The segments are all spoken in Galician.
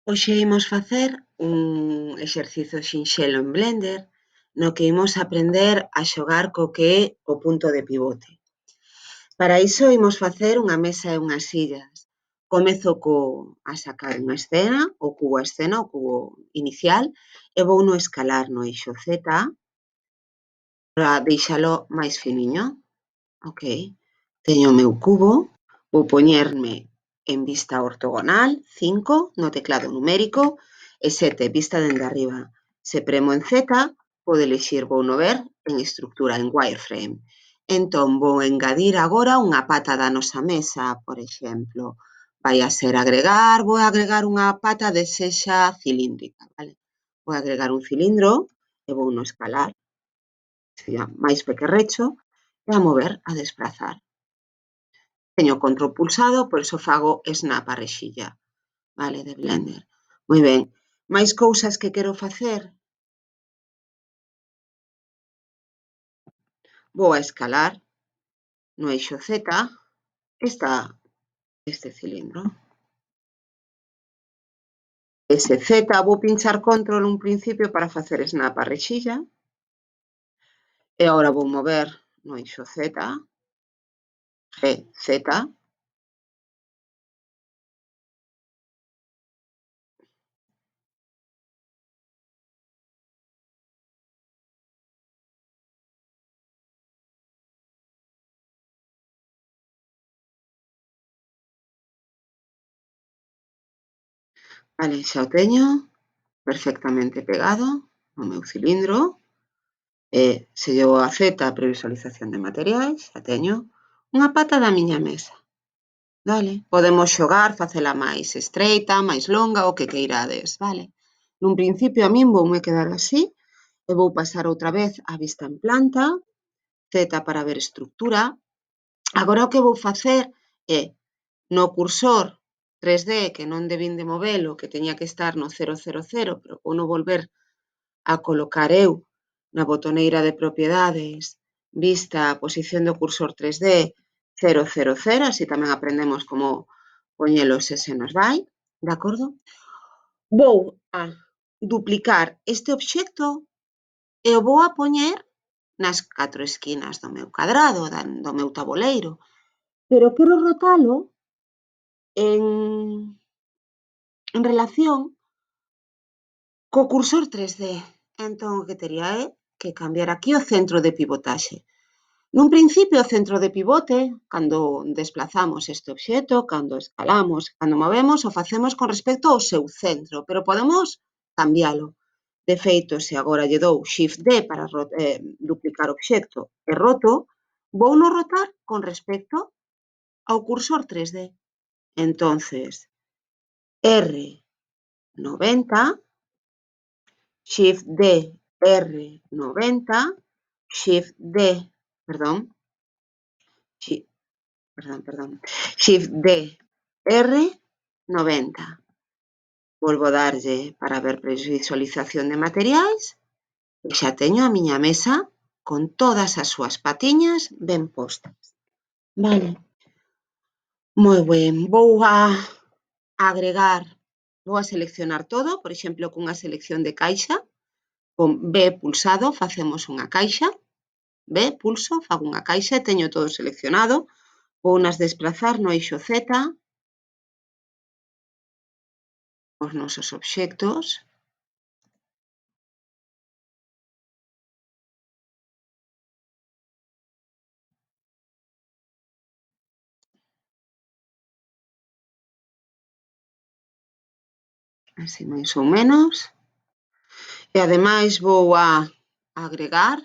Hoxe imos facer un exercicio sinxelo en Blender no que imos aprender a xogar co que é o punto de pivote. Para iso imos facer unha mesa e unhas sillas. Comezo a sacar unha escena, o cubo inicial, e vouno escalar no eixo Z para deixalo máis finiño. Ok. Teño o meu cubo, vou poñerme en vista ortogonal, 5 no teclado numérico e 7 vista dende arriba. Se premo en Z, pode elixir vouno ver en estructura, en wireframe. Entón, vou engadir agora unha pata da nosa mesa, por exemplo. Vai a ser vou agregar unha pata de sexa cilíndrica, vale? Vou agregar un cilindro e vouno escalar, sería máis pequerrecho, e a mover, a desplazar. Teño o control pulsado, por iso fago snap a rexilla, vale, de Blender. Moi ben, máis cousas que quero facer. Vou a escalar no eixo Z este cilindro. Ese Z, vou pinchar control un principio para facer snap a rexilla. E agora vou mover no eixo Z, G, Z. Vale, xa o teño perfectamente pegado no meu cilindro. Se llevo a Z, previsualización de materiais, xa teño unha pata da miña mesa. Vale, podemos xogar, facela máis estreita, máis longa, o que queirades, vale? Nun principio a min voume quedar así e vou pasar outra vez a vista en planta, Z para ver estructura. Agora o que vou facer é, no cursor 3D, que non debín de movelo, que teña que estar no 000, pero vouno volver a colocar eu na botoneira de propiedades, vista, posición do cursor 3D, 000, así tamén aprendemos como poñelo se se nos vai, de acordo? Vou a duplicar este obxecto e o vou a poñer nas 4 esquinas do meu cadrado, do meu taboleiro, pero quero rotalo en relación co cursor 3D. Entón, o que tería é que cambiar aquí o centro de pivotaxe. Nun principio, o centro de pivote, cando desplazamos este obxecto, cando escalamos, cando movemos, o facemos con respecto ao seu centro, pero podemos cambialo. De feito, se agora lle dou Shift-D para duplicar o obxecto e roto, vouno rotar con respecto ao cursor 3D. Entonces, R90, Shift-D, R90, Shift-D, perdón, Shift-D, R90. Volvo a darlle para ver previsualización de materiais e xa teño a miña mesa con todas as súas patiñas ben postas. Vale. Moi ben, vou a agregar, vou a seleccionar todo, por exemplo, cunha selección de caixa, con B pulsado facemos unha caixa, B, pulso, fago unha caixa e teño todo seleccionado, vou nas desplazar no eixo Z, os nosos obxectos. Así máis ou menos. E ademais vou a agregar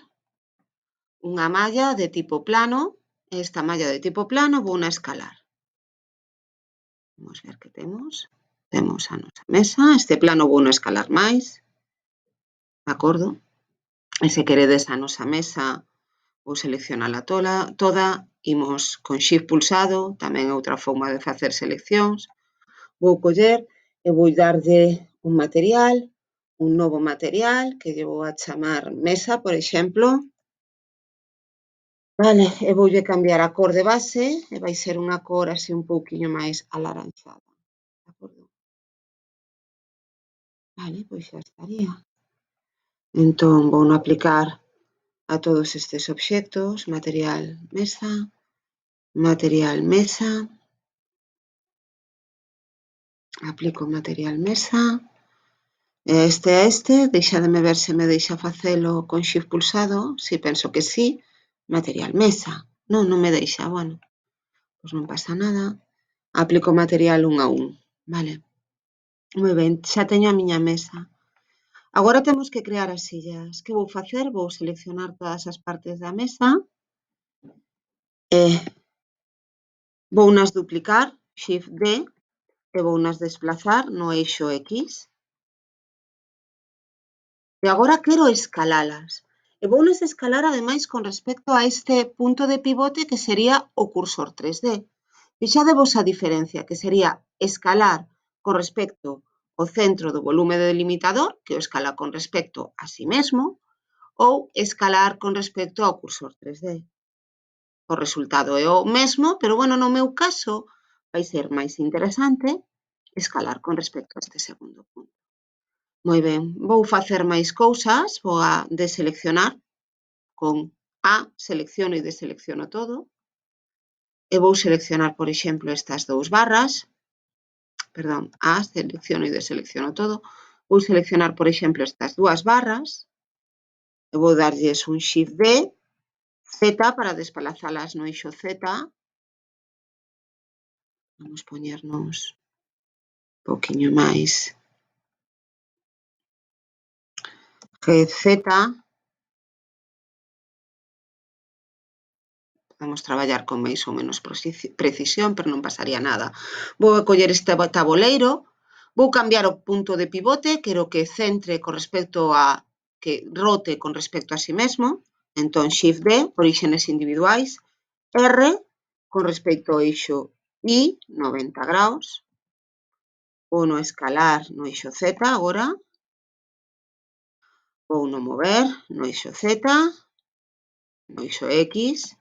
unha malla de tipo plano. Esta malla de tipo plano vou a escalar. Vamos ver que temos. Temos a nosa mesa. Este plano vou a escalar máis. De acordo? E se queredes a nosa mesa, vou seleccionala toda. Imos con Shift pulsado, tamén outra forma de facer seleccións. Vou coller e vou darlle un material, un novo material, que lle vou a chamar mesa, por exemplo. Vale, e voulle cambiar a cor de base, e vai ser unha cor así un pouquiño máis alaranxada. De acordo? Vale, pois xa estaría. Entón, vou aplicar a todos estes obxectos, material mesa, aplico material mesa, e este, deixademe ver se me deixa facelo con shift pulsado, si penso que sí, material mesa, non me deixa, bueno, pois non pasa nada, aplico material un a un, vale, moi ben, xa teño a miña mesa. Agora temos que crear as sillas. Que vou facer? Vou seleccionar todas as partes da mesa e vounas duplicar, shift D, e vounas desplazar no eixo X. E agora quero escalalas. E vounas escalar ademais con respecto a este punto de pivote que sería o cursor 3D. Fixadevos a diferencia, que sería escalar con respecto ao centro do volume de delimitador, que o escala con respecto a si mesmo, ou escalar con respecto ao cursor 3D. O resultado é o mesmo, pero, bueno, no meu caso vai ser máis interesante escalar con respecto a este segundo punto. Moi ben, vou facer máis cousas, vou a deseleccionar con A, selecciono e deselecciono todo, e vou seleccionar, por exemplo, estas dous barras, perdón, A, selecciono e deselecciono todo, vou seleccionar, por exemplo, estas dúas barras, e vou darlles un shift D, Z para desplazalas no eixo Z, vamos poñernos un poquinho máis, GZ, podemos traballar con máis ou menos precisión, pero non pasaría nada. Vou coller este tabuleiro, vou cambiar o punto de pivote, quero que centre con respecto a, que rote con respecto a si mesmo, entón shift D, orígenes individuais, R, con respecto ao eixo Y, 90 graus, vou no escalar no eixo Z agora, vou no mover no eixo Z, no eixo X,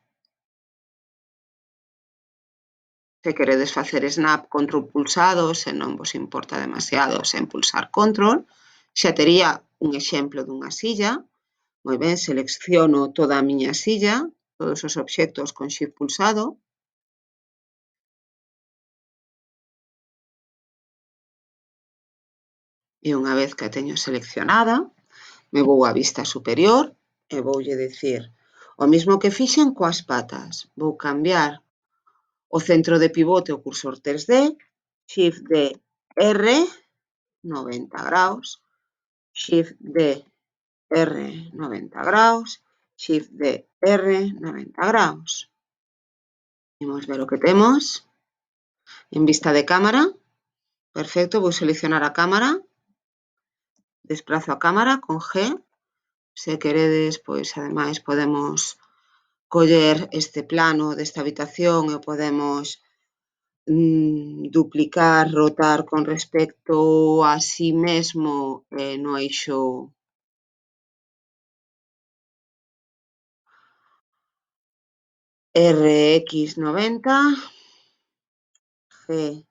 se queredes facer snap control pulsado, se non vos importa demasiado sen pulsar control, xa tería un exemplo dunha silla, moi ben, selecciono toda a miña silla, todos os obxectos con shift pulsado, e unha vez que a teño seleccionada, me vou á vista superior e voulle dicir o mismo que fixen coas patas, vou cambiar o centro de pivote o cursor 3D, shift D, R, 90 graus, shift D, R, 90 graus, shift D, R, 90 graus. Imos ver o que temos. En vista de cámara, perfecto, vou seleccionar a cámara, desplazo a cámara con G, se queredes, pois, ademais, podemos coller este plano desta habitación e podemos duplicar, rotar con respecto a si mesmo no eixo RX90, G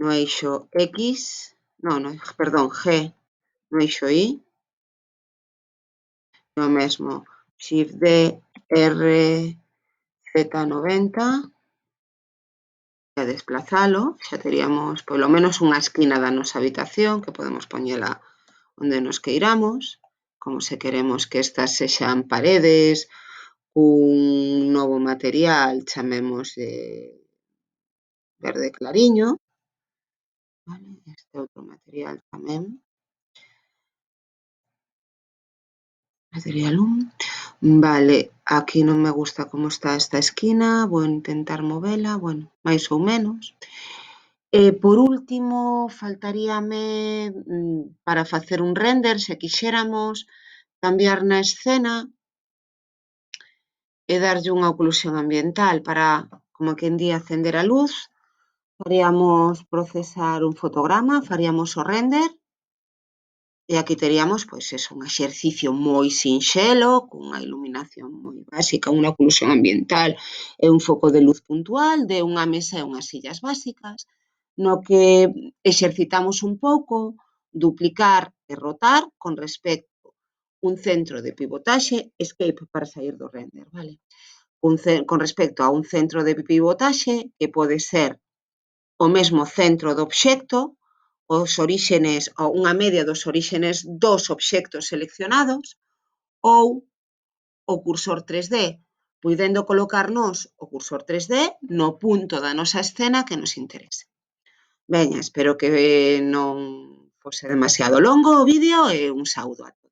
no eixo X, perdón, G no eixo Y, e o mesmo, Shift D, R, Z90, e desplazalo, xa teríamos polo menos unha esquina da nosa habitación, que podemos poñela onde nos queiramos, como se queremos que estas sexan paredes, un novo material, chamemos de verde clariño, vale, este outro material tamén, material 1, vale, aquí non me gusta como está esta esquina, vou intentar movela, bueno, máis ou menos. Por último, faltaríame para facer un render, se quixéramos cambiar na escena e darlle unha oclusión ambiental para, como quen di, acender a luz, faríamos procesar un fotograma, faríamos o render, e aquí teríamos, pois, eso, un exercicio moi sinxelo, cunha iluminación moi básica, unha oclusión ambiental e un foco de luz puntual de unha mesa e unhas sillas básicas, no que exercitamos un pouco duplicar e rotar con respecto un centro de pivotaxe, escape para sair do render, vale? Con respecto a un centro de pivotaxe que pode ser o mesmo centro do obxecto, os oríxenes ou unha media dos oríxenes dos obxectos seleccionados ou o cursor 3D, podendo colocarnos o cursor 3D no punto da nosa escena que nos interese. Veña, espero que non fose demasiado longo o vídeo e un saúdo a todos.